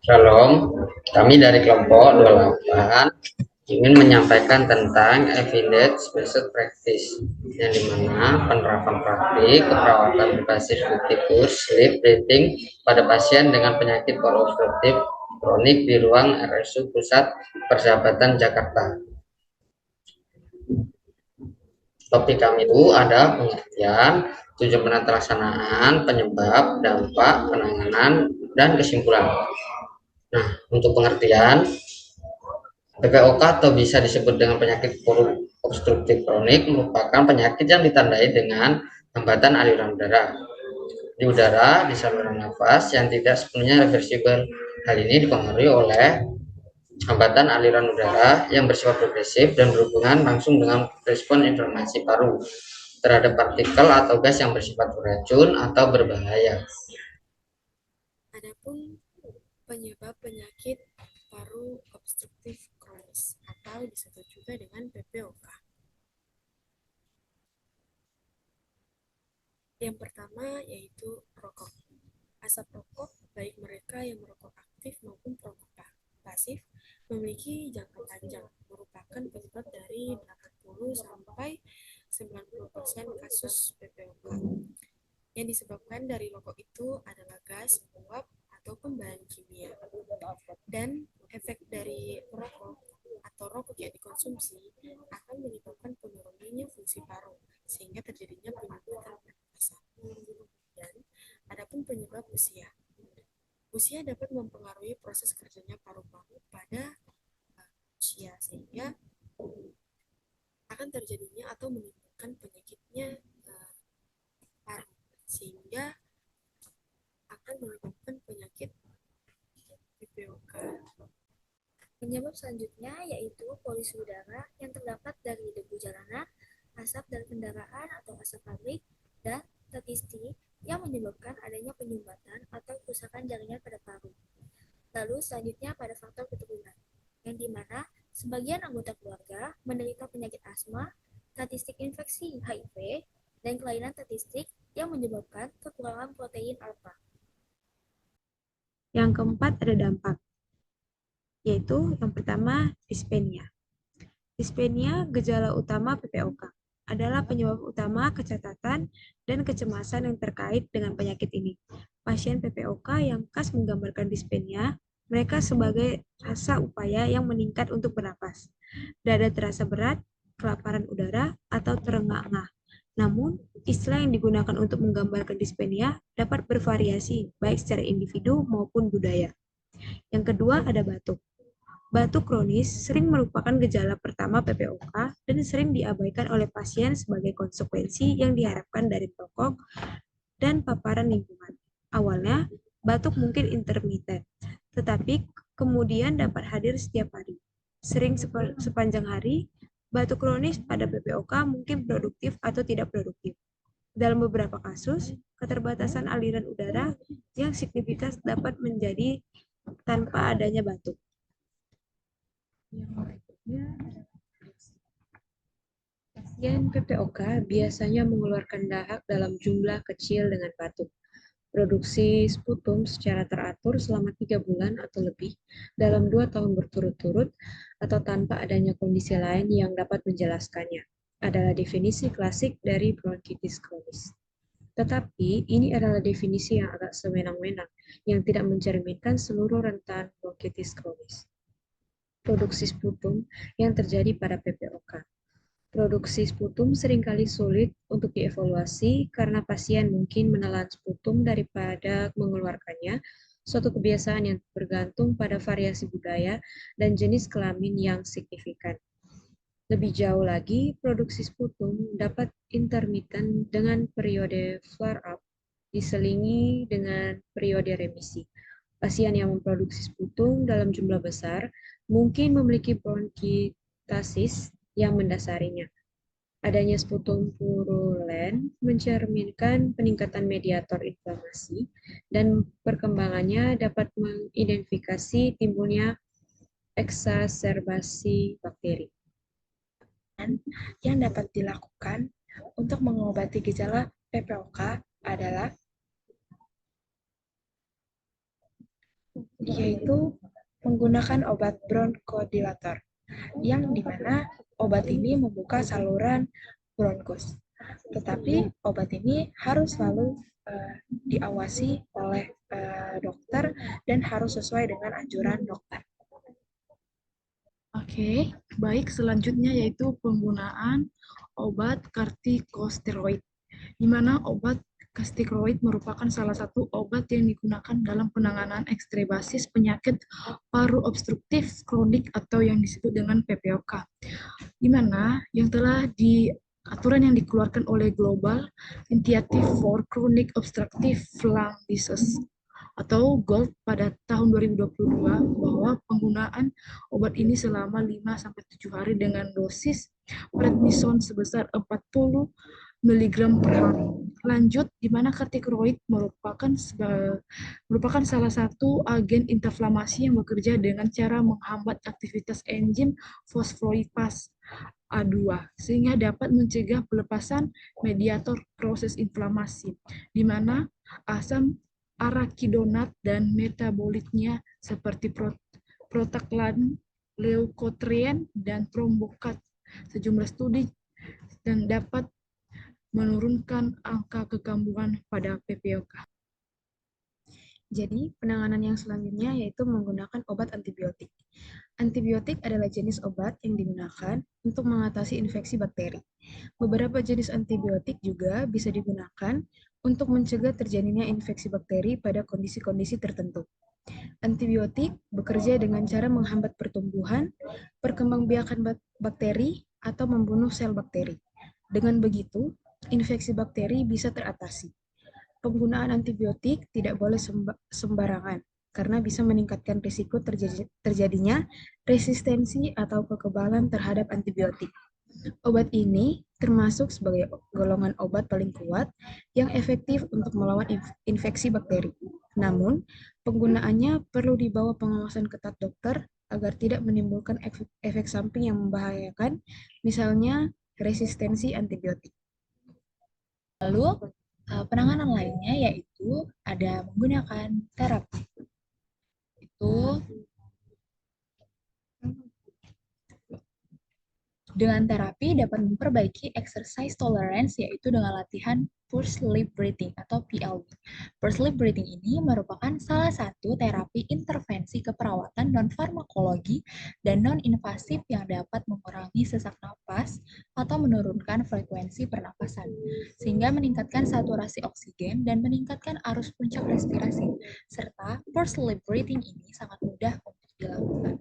Shalom, kami dari kelompok 28 ingin menyampaikan tentang evidence-based practice, yang dimana penerapan praktik keperawatan berbasis lutikus sleep breathing pada pasien dengan penyakit obstruktif kronik di ruang RSU Pusat Persahabatan Jakarta. Topik kami itu ada pengertian, tujuan pelaksanaan, penyebab, dampak, penanganan, dan kesimpulan. Nah, untuk pengertian, PPOK atau bisa disebut dengan penyakit obstruktif kronik merupakan penyakit yang ditandai dengan hambatan aliran udara di udara di saluran nafas yang tidak sepenuhnya reversibel. Hal ini dipengaruhi oleh hambatan aliran udara yang bersifat progresif dan berhubungan langsung dengan respon inflamasi paru terhadap partikel atau gas yang bersifat beracun atau berbahaya. Adapun penyebab penyakit paru obstruktif kronis atau disebut juga dengan PPOK. Yang pertama yaitu rokok. Asap rokok, baik mereka yang merokok aktif maupun perokok pasif, memiliki jangka panjang, merupakan penyebab dari 80 sampai 90% kasus PPOK. Yang disebabkan dari rokok itu adalah gas, uap, ataupun bahan kimia. Dan efek dari rokok atau rokok yang dikonsumsi akan menyebabkan penurunannya fungsi paru, sehingga terjadinya penyempitan pernapasan. Dan adapun penyebab usia. Usia dapat mempengaruhi proses kerjanya paru-paru pada usia, sehingga akan terjadinya atau menimbulkan penyakitnya paru, sehingga akan menyebabkan penyakit PPOK. Penyebab selanjutnya yaitu polusi udara yang terdapat dari debu jalanan, asap dari kendaraan atau asap pabrik, dan statistik yang menyebabkan adanya penyumbatan atau kerusakan jaringan pada paru. Lalu selanjutnya pada faktor keturunan, yang dimana sebagian anggota keluarga menderita penyakit asma, statistik infeksi HIV, dan kelainan statistik yang menyebabkan kekurangan protein alfa. Yang keempat ada dampak, yaitu yang pertama dispenia. Dispenia, gejala utama PPOK, adalah penyebab utama kecacatan dan kecemasan yang terkait dengan penyakit ini. Pasien PPOK yang khas menggambarkan dispenia, mereka sebagai rasa upaya yang meningkat untuk bernapas, dada terasa berat, kelaparan udara, atau terengah-engah. Namun, istilah yang digunakan untuk menggambarkan dispenia dapat bervariasi, baik secara individu maupun budaya. Yang kedua ada batuk. Batuk kronis sering merupakan gejala pertama PPOK dan sering diabaikan oleh pasien sebagai konsekuensi yang diharapkan dari perokok dan paparan lingkungan. Awalnya, batuk mungkin intermiten, tetapi kemudian dapat hadir setiap hari. Sering sepanjang hari, batuk kronis pada PPOK mungkin produktif atau tidak produktif. Dalam beberapa kasus, keterbatasan aliran udara yang signifikan dapat menjadi tanpa adanya batuk. Yang berikutnya, pasien PPOK biasanya mengeluarkan dahak dalam jumlah kecil dengan batuk. Produksi sputum secara teratur selama 3 bulan atau lebih dalam 2 tahun berturut-turut atau tanpa adanya kondisi lain yang dapat menjelaskannya adalah definisi klasik dari bronkitis kronis. Tetapi ini adalah definisi yang agak sewenang-wenang yang tidak mencerminkan seluruh rentan bronkitis kronis. Produksi sputum yang terjadi pada PPOK. Produksi sputum seringkali sulit untuk dievaluasi karena pasien mungkin menelan sputum daripada mengeluarkannya, suatu kebiasaan yang bergantung pada variasi budaya dan jenis kelamin yang signifikan. Lebih jauh lagi, produksi sputum dapat intermiten dengan periode flare-up, diselingi dengan periode remisi. Pasien yang memproduksi sputum dalam jumlah besar mungkin memiliki bronkitis yang mendasarinya. Adanya sputum purulen mencerminkan peningkatan mediator inflamasi dan perkembangannya dapat mengidentifikasi timbulnya eksaserbasi bakteri. Yang dapat dilakukan untuk mengobati gejala PPOK adalah yaitu menggunakan obat bronkodilator, yang dimana obat ini membuka saluran bronkus. Tetapi obat ini harus selalu diawasi oleh dokter dan harus sesuai dengan anjuran dokter. Oke, baik selanjutnya yaitu penggunaan obat kortikosteroid, di mana obat kortikosteroid merupakan salah satu obat yang digunakan dalam penanganan ekstrebasis penyakit paru obstruktif kronik atau yang disebut dengan PPOK, di mana yang telah aturan yang dikeluarkan oleh Global Initiative for Chronic Obstructive Lung Disease atau GOLD pada tahun 2022 bahwa penggunaan obat ini selama 5-7 hari dengan dosis prednison sebesar 40 mg per hari. Lanjut, di mana kortikosteroid merupakan salah satu agen inflamasi yang bekerja dengan cara menghambat aktivitas enzim fosfolipase A2 sehingga dapat mencegah pelepasan mediator proses inflamasi, di mana asam arakidonat dan metabolitnya seperti prostaglandin, leukotrien, dan trombokat. Sejumlah studi dan dapat menurunkan angka kekambuhan pada PPOK. Jadi, penanganan yang selanjutnya yaitu menggunakan obat antibiotik. Antibiotik adalah jenis obat yang digunakan untuk mengatasi infeksi bakteri. Beberapa jenis antibiotik juga bisa digunakan untuk mencegah terjadinya infeksi bakteri pada kondisi-kondisi tertentu. Antibiotik bekerja dengan cara menghambat pertumbuhan, perkembangbiakan bakteri, atau membunuh sel bakteri. Dengan begitu, infeksi bakteri bisa teratasi. Penggunaan antibiotik tidak boleh sembarangan karena bisa meningkatkan risiko terjadinya resistensi atau kekebalan terhadap antibiotik. Obat ini termasuk sebagai golongan obat paling kuat yang efektif untuk melawan infeksi bakteri. Namun, penggunaannya perlu di bawah pengawasan ketat dokter agar tidak menimbulkan efek samping yang membahayakan, misalnya resistensi antibiotik. Lalu, penanganan lainnya yaitu ada menggunakan terapi. Itu dengan terapi dapat memperbaiki exercise tolerance yaitu dengan latihan pursed lip breathing atau PLB. Pursed lip breathing ini merupakan salah satu terapi intervensi keperawatan non-farmakologi dan non-invasif yang dapat mengurangi sesak napas atau menurunkan frekuensi pernapasan, sehingga meningkatkan saturasi oksigen dan meningkatkan arus puncak respirasi, serta pursed lip breathing ini sangat mudah untuk dilakukan.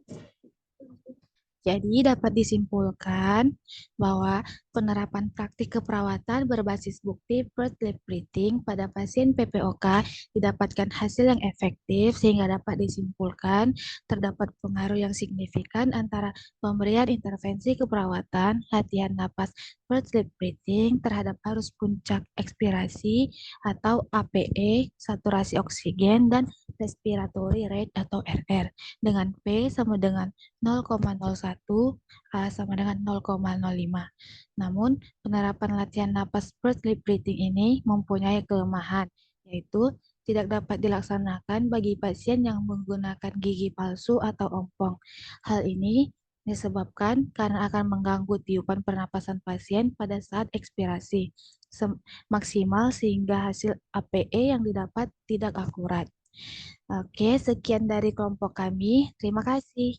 Jadi dapat disimpulkan bahwa penerapan praktik keperawatan berbasis bukti pursed lip breathing pada pasien PPOK didapatkan hasil yang efektif sehingga dapat disimpulkan terdapat pengaruh yang signifikan antara pemberian intervensi keperawatan, latihan napas pursed lip breathing terhadap arus puncak ekspirasi atau APE, saturasi oksigen, dan respiratory rate atau RR dengan P sama dengan 0,01 sama dengan 0,05. Namun, penerapan latihan napas pursed lip breathing ini mempunyai kelemahan, yaitu tidak dapat dilaksanakan bagi pasien yang menggunakan gigi palsu atau ompong. Hal ini disebabkan karena akan mengganggu tiupan pernapasan pasien pada saat ekspirasi maksimal sehingga hasil APE yang didapat tidak akurat. Oke, sekian dari kelompok kami. Terima kasih.